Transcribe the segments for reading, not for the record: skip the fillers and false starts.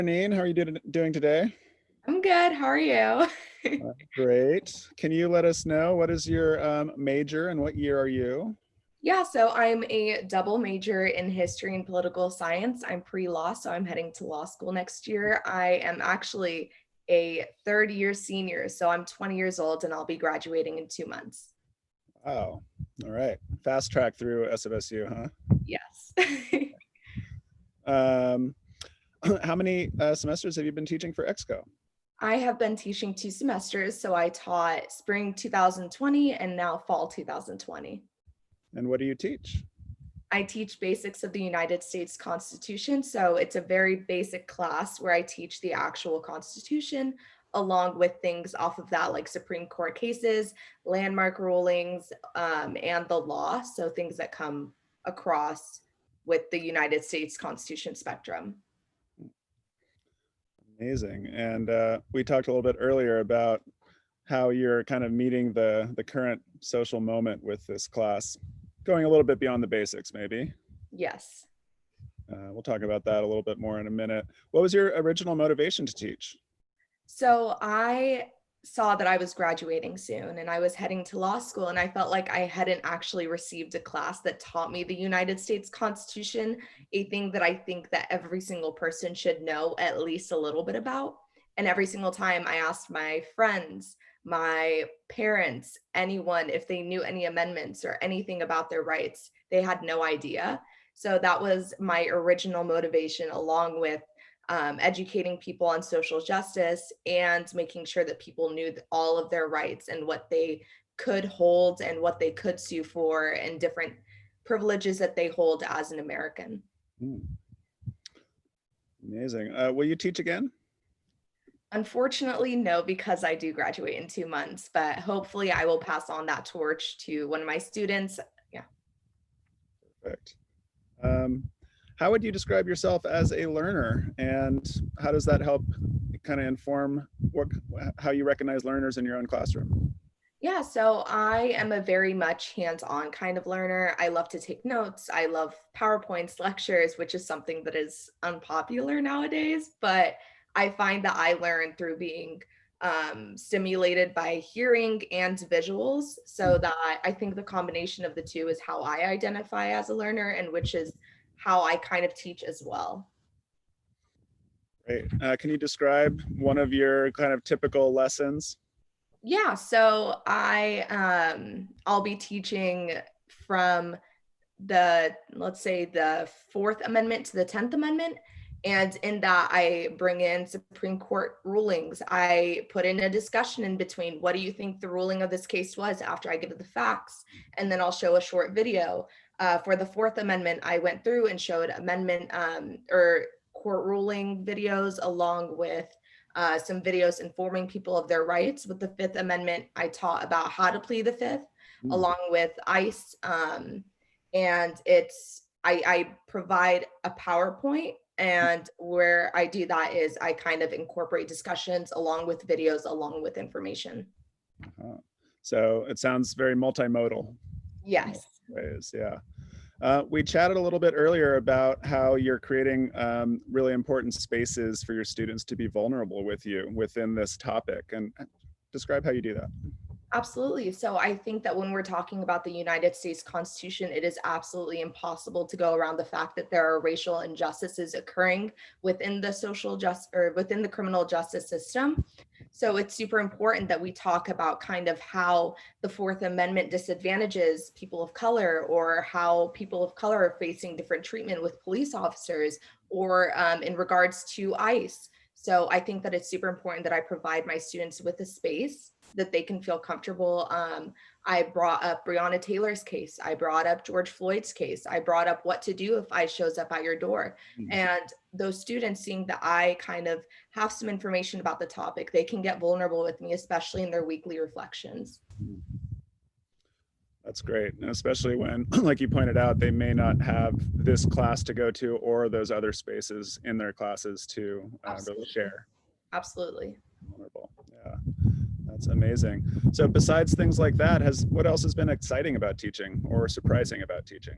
Raneen, how are you doing today? I'm good. How are you? Great. Can you let us know what is your major and what year are you? Yeah, so I'm a double major in history and political science. I'm pre-law, so I'm heading to law school next year. I am actually a third year senior, so I'm 20 years old and I'll be graduating in 2 months. Wow. All right. Fast track through SFSU, huh? Yes. Um, how many semesters have you been teaching for EXCO? I have been teaching 2 semesters, so I taught spring 2020 and now fall 2020. And what do you teach? I teach basics of the United States Constitution. So it's a very basic class where I teach the actual Constitution along with things off of that, like Supreme Court cases, landmark rulings, and the law. So things that come across with the United States Constitution spectrum. Amazing. And we talked a little bit earlier about how you're kind of meeting the current social moment with this class, going a little bit beyond the basics, maybe. Yes. We'll talk about that a little bit more in a minute. What was your original motivation to teach? So I saw that I was graduating soon and I was heading to law school, and I felt like I hadn't actually received a class that taught me the United States Constitution, a thing that I think that every single person should know at least a little bit about. And every single time I asked my friends, my parents, anyone if they knew any amendments or anything about their rights, they had no idea. So that was my original motivation, along with educating people on social justice and making sure that people knew all of their rights and what they could hold and what they could sue for and different privileges that they hold as an American. Hmm, amazing. Will you teach again? Unfortunately, no, because I do graduate in 2 months, but hopefully I will pass on that torch to one of my students. Yeah. Perfect. Um, how would you describe yourself as a learner, and how does that help kind of inform how you recognize learners in your own classroom? Yeah, so I am a very much hands-on kind of learner. I love to take notes. I love PowerPoints, lectures, which is something that is unpopular nowadays, but I find that I learn through being stimulated by hearing and visuals. So that I think the combination of the two is how I identify as a learner, and which is how I kind of teach as well. Great. Can you describe one of your kind of typical lessons? Yeah, so I'll be teaching from the, let's say, the Fourth Amendment to the 10th Amendment. And in that, I bring in Supreme Court rulings. I put in a discussion in between. What do you think the ruling of this case was after I get to the facts? And then I'll show a short video. For the Fourth Amendment, I went through and showed amendment or court ruling videos, along with some videos informing people of their rights. With the Fifth Amendment, I taught about how to plead the Fifth, Mm, along with ICE. And I provide a PowerPoint, and where I do that is I kind of incorporate discussions along with videos, along with information. uh-huh. So it sounds very multimodal in Yes. multiple ways. Yeah. We chatted a little bit earlier about how you're creating really important spaces for your students to be vulnerable with you within this topic, and describe how you do that. Absolutely. So I think that when we're talking about the United States Constitution, it is absolutely impossible to go around the fact that there are racial injustices occurring within the social just or within the criminal justice system. So it's super important that we talk about kind of how the Fourth Amendment disadvantages people of color, or how people of color are facing different treatment with police officers, or in regards to ICE. So I think that it's super important that I provide my students with a space that they can feel comfortable. I brought up Breonna Taylor's case. I brought up George Floyd's case. I brought up what to do if ICE shows up at your door. Mm, And those students, seeing that I kind of have some information about the topic, they can get vulnerable with me, especially in their weekly reflections. mm. That's great, and especially when, like you pointed out, they may not have this class to go to or those other spaces in their classes to really Absolutely. share. Absolutely. Wonderful. Yeah, that's amazing. So besides things like that, what else has been exciting about teaching or surprising about teaching?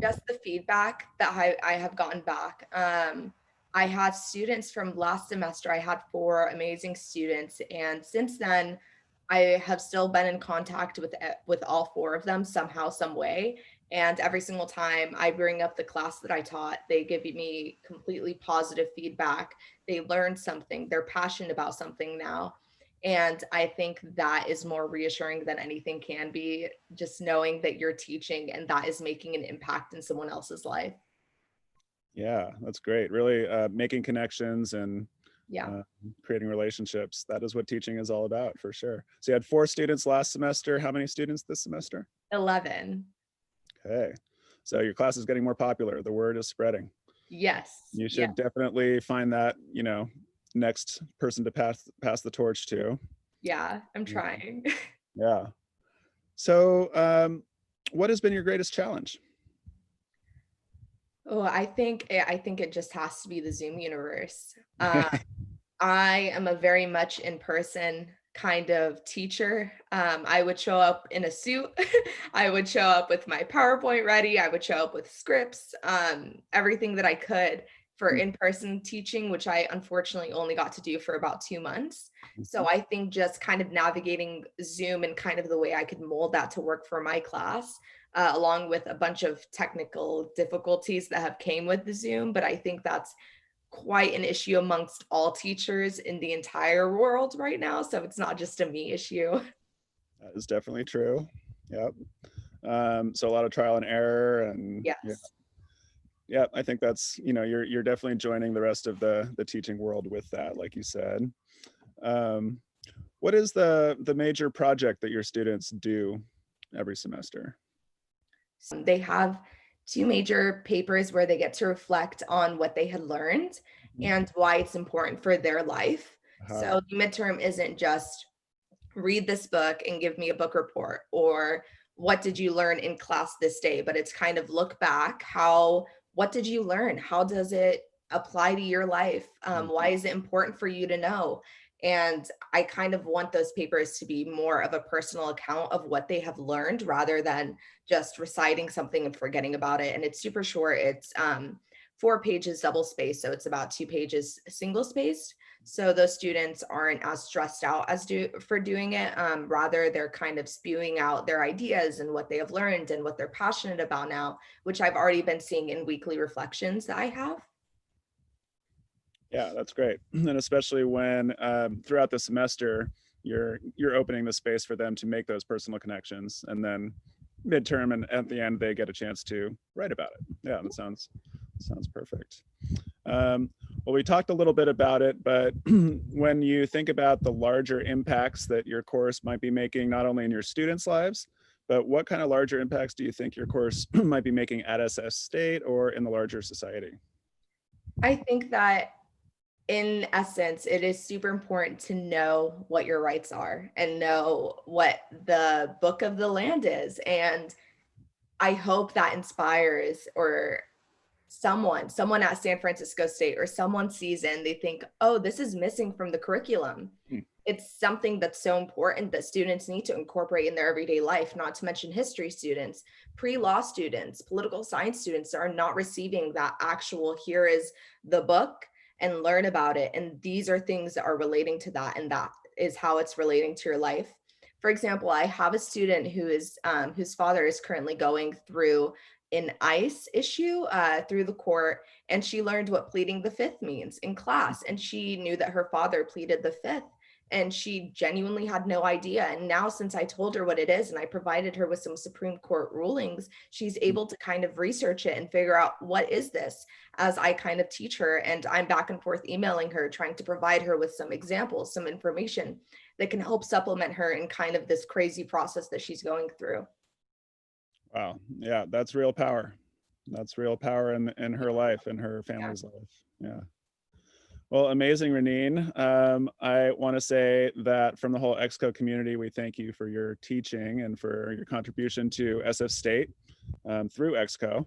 Just the feedback that I have gotten back. I had students from last semester. I had 4 amazing students, and since then, I have still been in contact with all 4 of them somehow, some way. And every single time I bring up the class that I taught, they give me completely positive feedback. They learned something. They're passionate about something now. And I think that is more reassuring than anything can be, just knowing that you're teaching and that is making an impact in someone else's life. Yeah, that's great. Really making connections and Yeah, uh, creating relationships. That is what teaching is all about, for sure. So you had 4 students last semester. How many students this semester? 11. Okay. So your class is getting more popular. The word is spreading. Yes. You Yeah. should definitely find that, next person to pass the torch to. Yeah. I'm Yeah. trying. Yeah. So what has been your greatest challenge? Oh, I think it just has to be the Zoom universe. Uh, I am a very much in person kind of teacher. I would show up in a suit. I would show up with my PowerPoint ready. I would show up with scripts, everything that I could for in person teaching, which I unfortunately only got to do for about 2 months. So I think just kind of navigating Zoom and kind of the way I could mold that to work for my class, along with a bunch of technical difficulties that have came with the Zoom. But I think that's quite an issue amongst all teachers in the entire world right now. So it's not just a me issue. That is definitely true. Yep. So a lot of trial and error, and yeah, Yes. yeah. I think that's you're definitely joining the rest of the teaching world with that, like you said. Um, what is the major project that your students do every semester? They have 2 major papers where they get to reflect on what they had learned Mhm. and why it's important for their life. Uh-huh. So the midterm isn't just read this book and give me a book report, or what did you learn in class this day, but it's kind of look back, what did you learn, how does it apply to your life, why Mhm. is it important for you to know. And I kind of want those papers to be more of a personal account of what they have learned rather than just reciting something and forgetting about it. And it's super short. It's 4 pages double spaced, so it's about 2 pages single spaced, so those students aren't as stressed out as for doing it. Rather, they're kind of spewing out their ideas and what they have learned and what they're passionate about now, which I've already been seeing in weekly reflections that I have. Yeah, that's great. And especially when throughout the semester you're opening the space for them to make those personal connections, and then midterm and at the end they get a chance to write about it. Yeah, that sounds perfect. Well, we talked a little bit about it, but when you think about the larger impacts that your course might be making, not only in your students' lives, but what kind of larger impacts do you think your course might be making at SS State or in the larger society? I think that in essence, it is super important to know what your rights are and know what the book of the land is. And I hope that inspires or someone at San Francisco State or someone sees it and they think, oh, this is missing from the curriculum. Hmm. It's something that's so important that students need to incorporate in their everyday life, not to mention history students, pre-law students, political science students are not receiving that actual, here is the book and learn about it. And these are things that are relating to that. And that is how it's relating to your life. For example, I have a student whose father is currently going through an ICE issue through the court, and she learned what pleading the fifth means in class, and she knew that her father pleaded the fifth, and she genuinely had no idea. And now, since I told her what it is and I provided her with some Supreme Court rulings, she's able to kind of research it and figure out what is this as I kind of teach her. And I'm back and forth emailing her, trying to provide her with some examples, some information that can help supplement her in kind of this crazy process that she's going through. Wow. Yeah, that's real power. That's real power in her life and her Yeah. family's life. Yeah. Well, amazing, Raneen. I want to say that from the whole EXCO community, we thank you for your teaching and for your contribution to SF State through EXCO.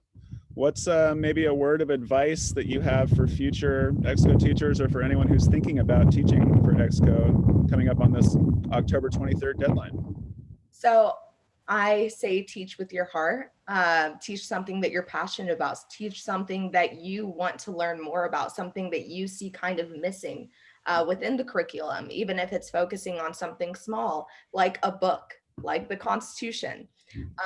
What's maybe a word of advice that you have for future EXCO teachers or for anyone who's thinking about teaching for EXCO coming up on this October 23rd deadline? So I say teach with your heart. Teach something that you're passionate about. Teach something that you want to learn more about, something that you see kind of missing within the curriculum, even if it's focusing on something small, like a book, like the Constitution.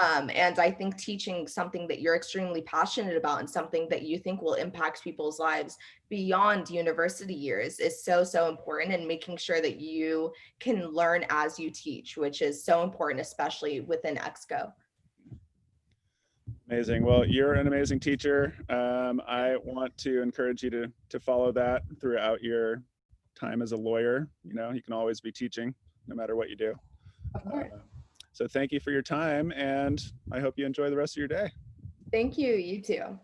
And I think teaching something that you're extremely passionate about and something that you think will impact people's lives beyond university years is so, so important. And making sure that you can learn as you teach, which is so important, especially within EXCO. Amazing. Well, you're an amazing teacher. I want to encourage you to follow that throughout your time as a lawyer. You know, you can always be teaching no matter what you do. Of course. So thank you for your time, and I hope you enjoy the rest of your day. Thank you. You too.